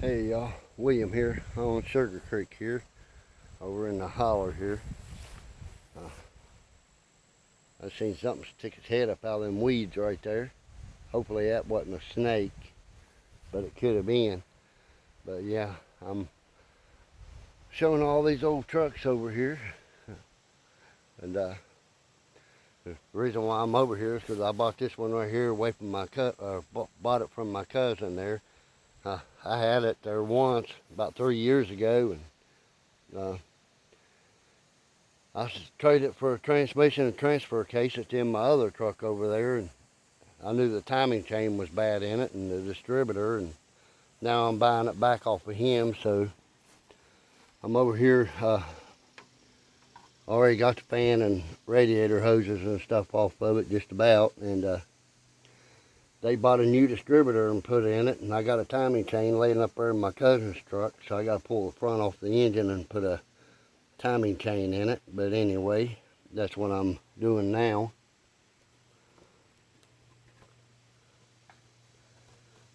Hey y'all, William here on Sugar Creek here, over in the holler here. I seen something stick its head up out of them weeds right there. Hopefully that wasn't a snake, but it could have been. But yeah, I'm showing all these old trucks over here. And the reason why I'm over here is because I bought this one right here away from bought it from my cousin there. I had it there once about 3 years ago, and I traded it for a transmission and transfer case that's in my other truck over there, and I knew the timing chain was bad in it and the distributor, and now I'm buying it back off of him. So I'm over here, already got the fan and radiator hoses and stuff off of it just about, and they bought a new distributor and put in it, and I got a timing chain laying up there in my cousin's truck, so I got to pull the front off the engine and put a timing chain in it. But anyway, that's what I'm doing now.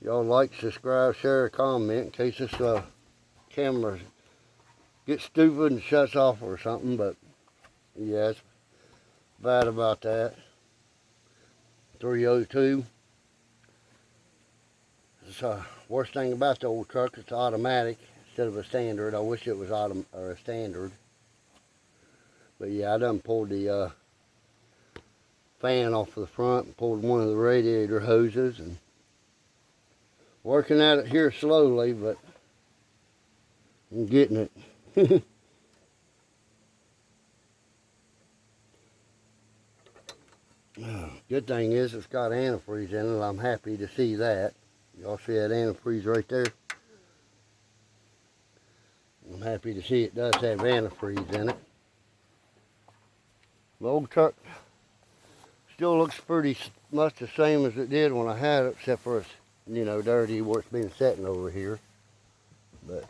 Y'all like, subscribe, share, comment in case this camera gets stupid and shuts off or something. But yeah, it's bad about that. 302. It's worst thing about the old truck, it's automatic instead of a standard. I wish it was a standard. But yeah, I done pulled the fan off of the front and pulled one of the radiator hoses, and working at it here slowly, but I'm getting it. Good thing is it's got antifreeze in it. I'm happy to see that. Y'all see that antifreeze right there? I'm happy to see it does have antifreeze in it. The old truck still looks pretty much the same as it did when I had it, except for it's, you know, dirty where it's been sitting over here. But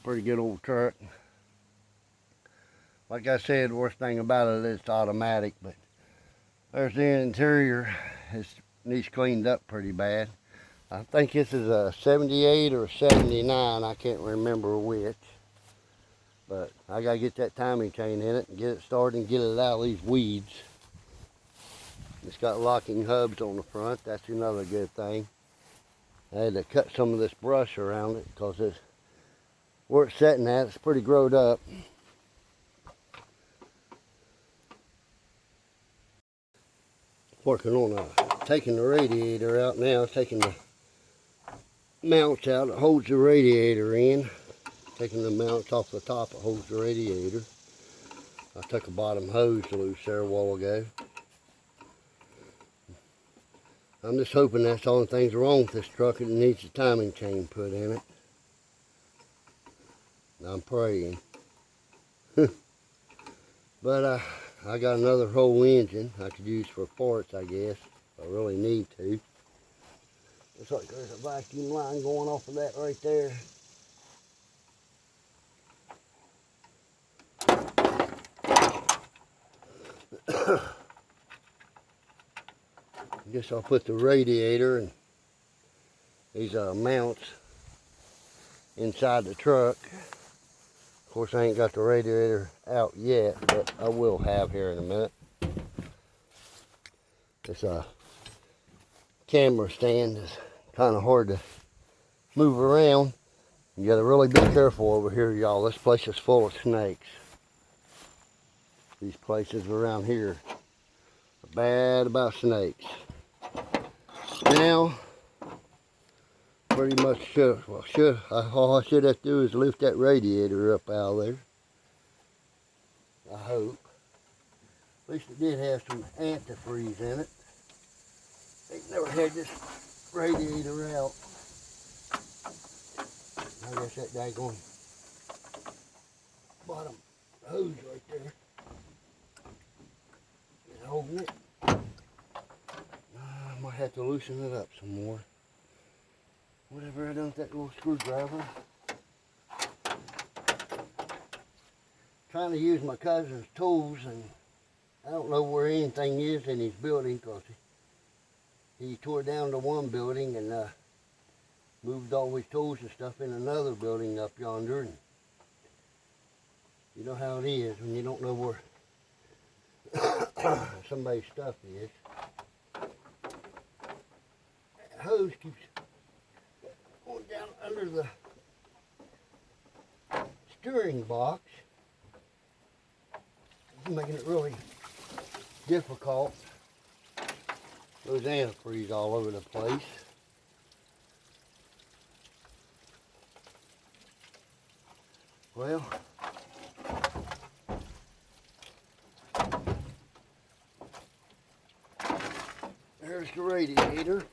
pretty good old truck. Like I said, the worst thing about it is it's automatic, but there's the interior. It needs cleaned up pretty bad. I think this is a 78 or a 79, I can't remember which. But I gotta get that timing chain in it and get it started and get it out of these weeds. It's got locking hubs on the front, that's another good thing. I had to cut some of this brush around it because it's where it's sitting at, it's pretty growed up. Working on taking the radiator out now, taking the mounts out that holds the radiator in. Taking the mounts off the top that holds the radiator. I took a bottom hose loose there a while ago. I'm just hoping that's the only thing's wrong with this truck. It needs a timing chain put in it. I'm praying. But I got another whole engine I could use for parts, I guess. If I really need to. Looks like there's a vacuum line going off of that right there. I guess I'll put the radiator and these mounts inside the truck. Of course, I ain't got the radiator out yet, but I will have here in a minute. This camera stand is kind of hard to move around. You got to really be careful over here, y'all. This place is full of snakes. These places around here are bad about snakes. Now, pretty much all I should have to do is lift that radiator up out of there. I hope. At least it did have some antifreeze in it. Ain't never had this radiator out. I guess that daggone bottom hose right there is holding it. I might have to loosen it up some more. Whatever I done with that little screwdriver. Trying to use my cousin's tools, and I don't know where anything is in his building because he tore down the one building and moved all his tools and stuff in another building up yonder. And you know how it is when you don't know where somebody's stuff is. That hose keeps going down under the steering box. It's making it really difficult. Those antifreeze all over the place. Well, there's the radiator.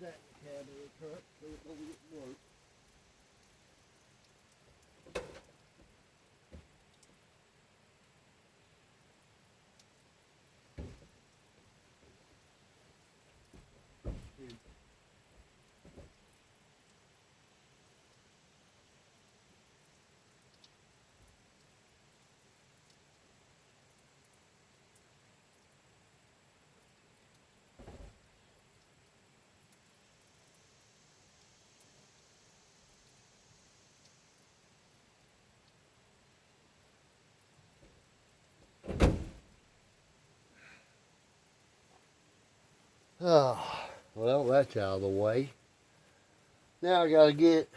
That cab of the truck so it doesn't get work. Oh, well, that's out of the way. Now I gotta get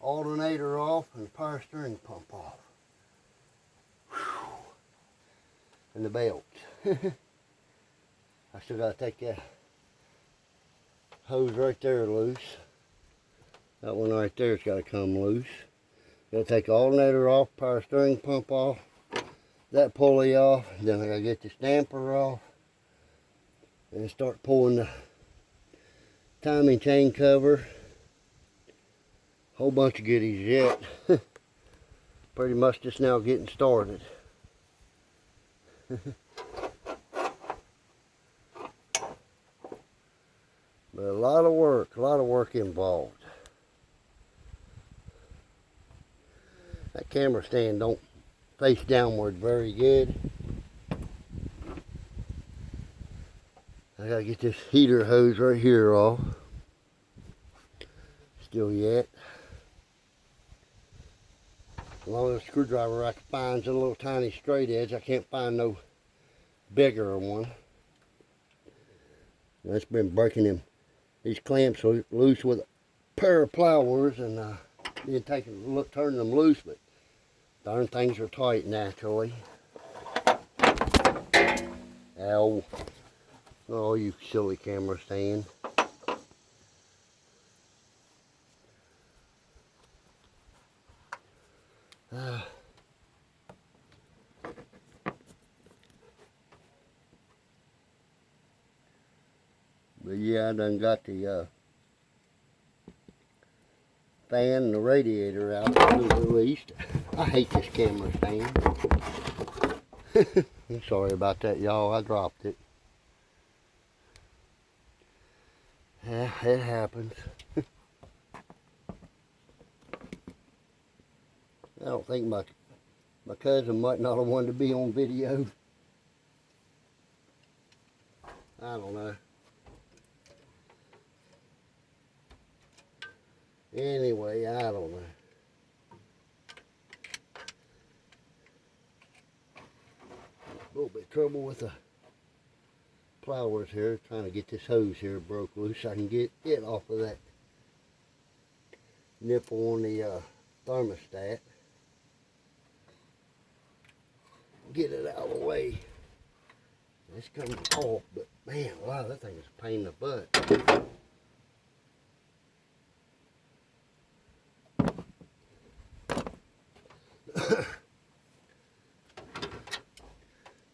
alternator off and power steering pump off. Whew. And the belt. I still gotta take that hose right there loose. That one right there's gotta come loose. Gotta take the alternator off, power steering pump off, that pulley off, then I gotta get the stamper off and start pulling the timing chain cover. Whole bunch of goodies yet. Pretty much just now getting started. But a lot of work involved. That camera stand don't face downward very good. I gotta get this heater hose right here off. Still yet. As long as a screwdriver I can find a little tiny straight edge. I can't find no bigger one. That's been breaking these clamps loose with a pair of pliers and then turning them loose, but darn things are tight naturally. Ow. Oh, you silly camera stand. But yeah, I done got the fan and the radiator out at least. I hate this camera stand. I'm sorry about that, y'all. I dropped it. Yeah, it happens. I don't think my cousin might not have wanted to be on video. I don't know. Anyway, I don't know. A little bit of trouble with the pliers here, trying to get this hose here broke loose so I can get it off of that nipple on the thermostat. Get it out of the way. It's coming off, but man, wow, that thing is a pain in the butt.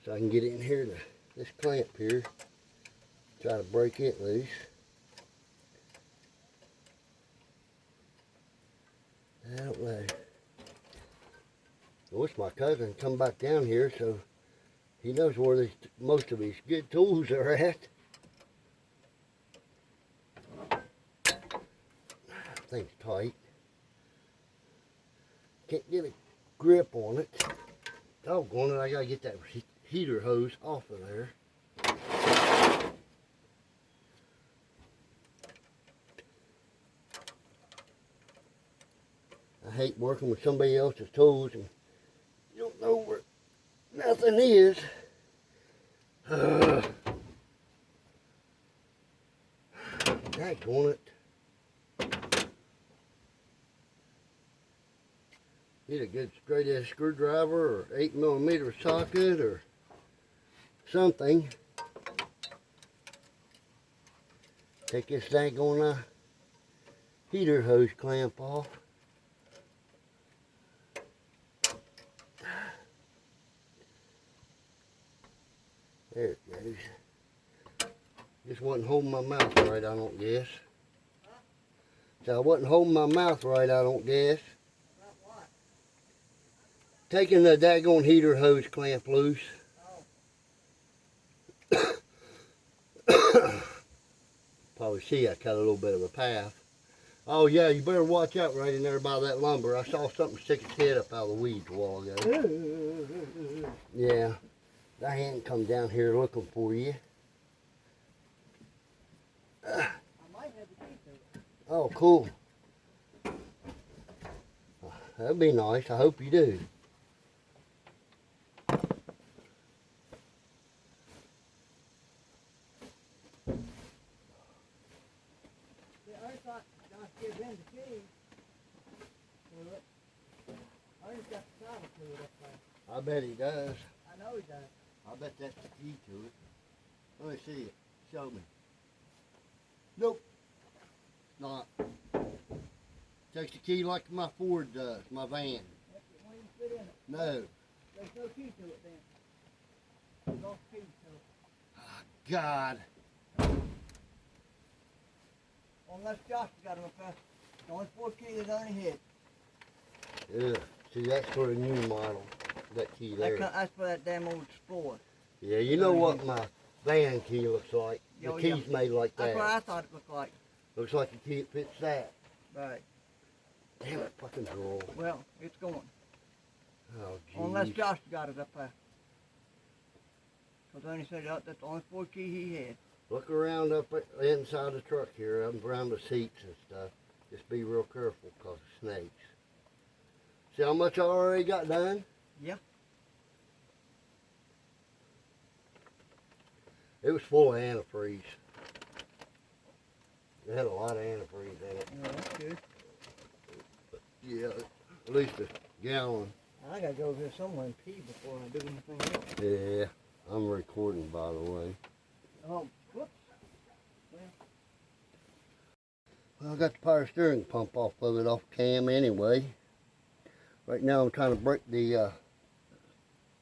So I can get in here to this clamp here, try to break it loose. I don't know. I wish my cousin come back down here so he knows where most of his good tools are at. Thing's tight. Can't get a grip on it. Doggone it, I gotta get that heater hose off of there. hate working with somebody else's tools and you don't know where nothing is. Daggone it. Need a good straight edge screwdriver or 8mm socket or something. Take this daggone heater hose clamp off. There it goes. Just wasn't holding my mouth right, I don't guess. So I wasn't holding my mouth right, I don't guess. Taking the daggone heater hose clamp loose. Probably see I cut a little bit of a path. Oh yeah, you better watch out right in there by that lumber. I saw something stick its head up out of the weeds a while ago. Yeah, I hadn't come down here looking for you. I might have the key to it. Oh, cool. That'd be nice. I hope you do. Give him the key to it. I just got the title to it up there. I bet he does. I know he does. I bet that's the key to it. Let me see it. Show me. Nope. It's not. Takes the key like my Ford does, my van. When you fit in it. No. There's no key to it then. There's no key to it. Oh, God. Unless Josh got him up there. The only 4 keys on his head. Yeah. See, that's for a new model. That key there. That's for that damn old Explorer. Yeah, you know what my van key looks like. The Oh, key's made like that. That's what I thought it looked like. Looks like a key that fits that. Right. Damn it, fucking drawer. Well, it's going. Oh, geez. Unless Josh got it up there. Because then he said that's the only 4 key he had. Look around up inside the truck here, up around the seats and stuff. Just be real careful because of snakes. See how much I already got done? Yeah. It was full of antifreeze. It had a lot of antifreeze in it. Oh, that's good. Yeah, at least a gallon. I gotta go over here somewhere and pee before I do anything else. Yeah, I'm recording by the way. Oh, whoops. Well, I got the power steering pump off of it off cam anyway. Right now I'm trying to break the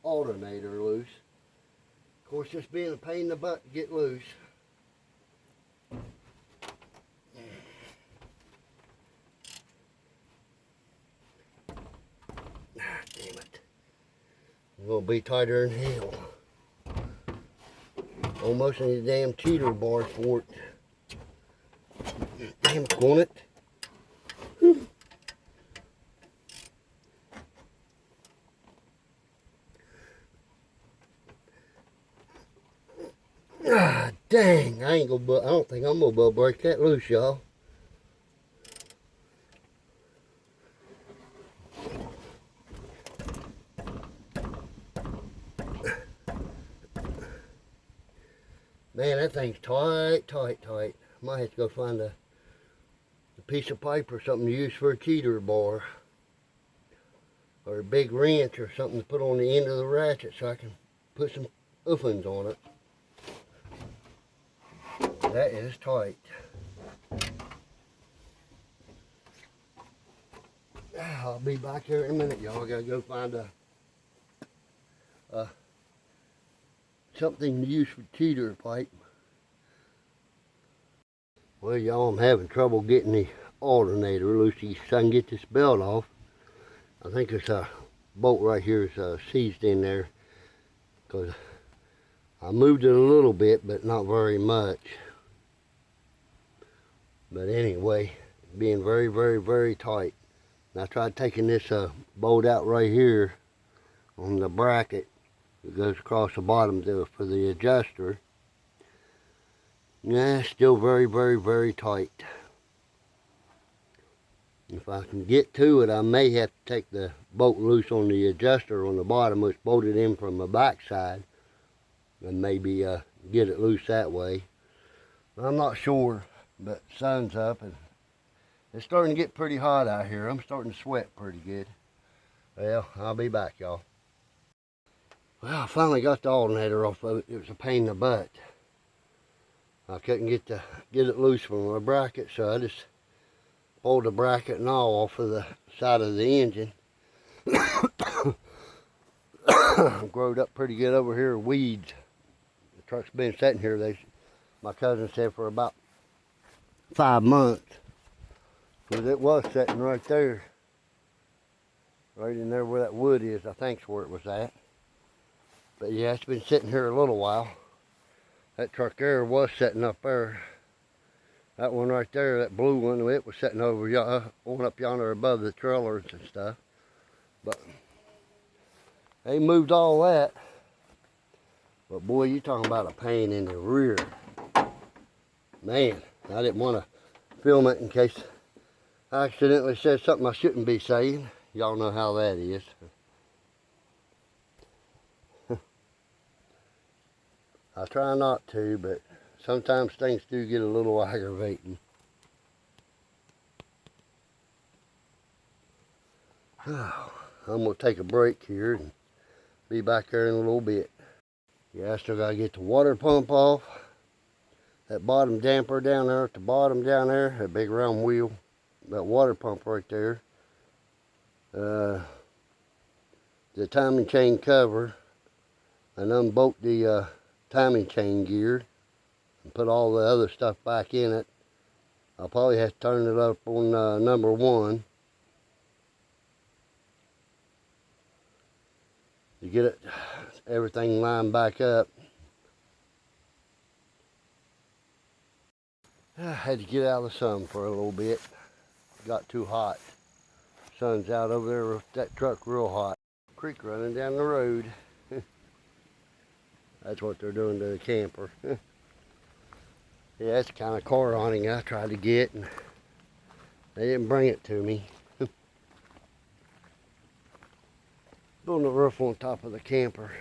alternator loose. Of course, just being a pain in the butt to get loose. Ah, damn it. I'm gonna be tighter than hell. Almost need a damn cheater bar for it. Damn, on it. Ah, dang, I don't think I'm gonna be able to break that loose, y'all. Man, that thing's tight, tight, tight. Might have to go find a piece of pipe or something to use for a cheater bar. Or a big wrench or something to put on the end of the ratchet so I can put some oofings on it. That is tight. I'll be back here in a minute, y'all. I gotta go find something to use for cheater pipe. Well, y'all, I'm having trouble getting the alternator loose so I can get this belt off. I think this bolt right here is seized in there because I moved it a little bit, but not very much. But anyway, being very, very, very tight. And I tried taking this bolt out right here on the bracket that goes across the bottom there for the adjuster. Yeah, still very, very, very tight. If I can get to it, I may have to take the bolt loose on the adjuster on the bottom, which bolted in from the backside, and maybe get it loose that way. I'm not sure, but sun's up and it's starting to get pretty hot out here. I'm starting to sweat pretty good. Well, I'll be back, y'all. Well, I finally got the alternator off of it. It was a pain in the butt. I couldn't get it loose from my bracket, so I just pulled the bracket and all off of the side of the engine. Growed up pretty good over here, weeds. The truck's been sitting here, my cousin said, for about 5 months. But it was sitting right there. Right in there where that wood is, I think's where it was at. But yeah, it's been sitting here a little while. That truck there was sitting up there. That one right there, that blue one, it was sitting over on up yonder above the trailers and stuff. But they moved all that. But boy, you talking about a pain in the rear. Man, I didn't want to film it in case I accidentally said something I shouldn't be saying. Y'all know how that is. I try not to, but sometimes things do get a little aggravating. I'm going to take a break here and be back there in a little bit. Yeah, I still got to get the water pump off. That bottom damper down there at the bottom down there, that big round wheel, that water pump right there. The timing chain cover, and unbolt the timing chain gear and put all the other stuff back in it. I'll probably have to turn it up on number 1 to get everything lined back up. I had to get out of the sun for a little bit. It got too hot. Sun's out over there with that truck real hot. Creek running down the road. That's what they're doing to the camper. Yeah, that's the kind of car awning I tried to get, and they didn't bring it to me. Building a roof on top of the camper.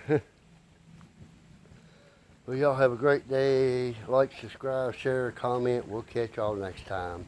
Well, y'all have a great day. Like, subscribe, share, comment. We'll catch y'all next time.